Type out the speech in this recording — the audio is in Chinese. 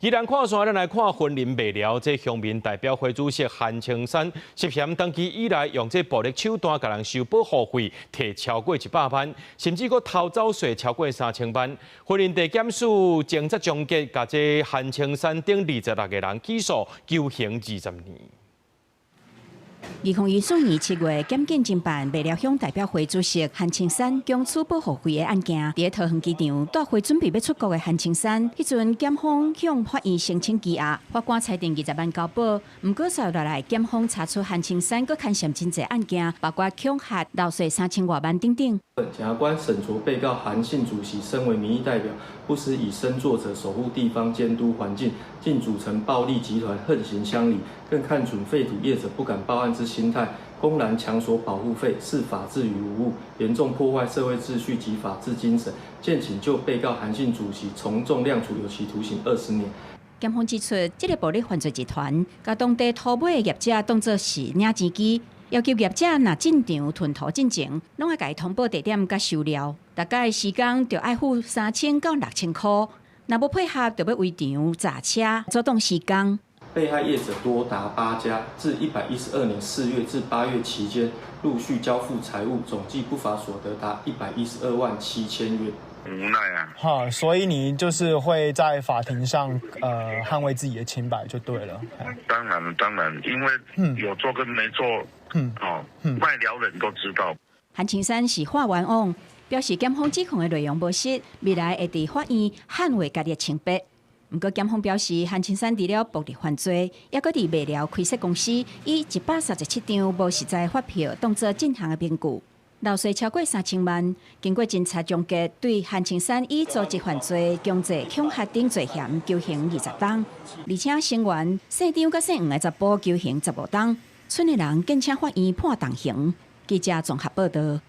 依然看線，咱來看婚姻未了，這鄉民代表會主席韓青山涉嫌長期以來用這暴力手段，甲人收保護費，摕超過100萬，甚至佫偷走稅超過3000萬。婚姻地檢署前則終結，甲這韓青山等26個人起訴，求刑20年。2014年7月，檢警偵辦未了鄉代表會主席韓青山強取保護費的案件，在桃園機場帶回準備要出國的韓青山，迄陣檢方向法院申請羈押，法官裁定20萬交保。不過3月落來，檢方查出韓青山佫牽涉真濟案件，包括恐嚇、漏稅3000多萬等等。檢察官審酌被告韓姓主席身為民意代表，不實以身作則守護地方、監督環境，竟組成暴力集團，橫行鄉里，更看準廢土業者不敢報案之心態，公然強索保護費，視法治於無物，嚴重破壞社會秩序及法治精神，建請就被告韓姓主席從重量處有期徒刑20年。檢方指出，這個暴力犯罪集團把當地土買的業者當作是領錢機。要求業者若進場囤土進前，攏要甲伊通報地點甲收料，大概時間就要付3000到6000塊。若無配合，就要圍場砸車，阻擋施工。被害業者多達8家，自112年4月至8月期間，陸續交付財物，總計不法所得達112萬7000元。無奈啊！好，所以你就是會在法庭上捍衛自己的清白就對了。當然，因為有做跟沒做，賣了人都知道。韓青山是法援王，表示檢方指控的內容無實，未來會佇法院捍衛家己的清白。不過檢方表示，韓青山除了暴力犯罪，也擱佇未了開設公司，以137張無實在發票當作進行的憑據。漏稅超過3000萬，經過偵查終結，對韓青山以組織犯罪、強制恐嚇等罪嫌求刑20冬，而且聲援姓張甲姓黃的查甫求刑15冬，村的人敬請法院判重刑。記者綜合報道。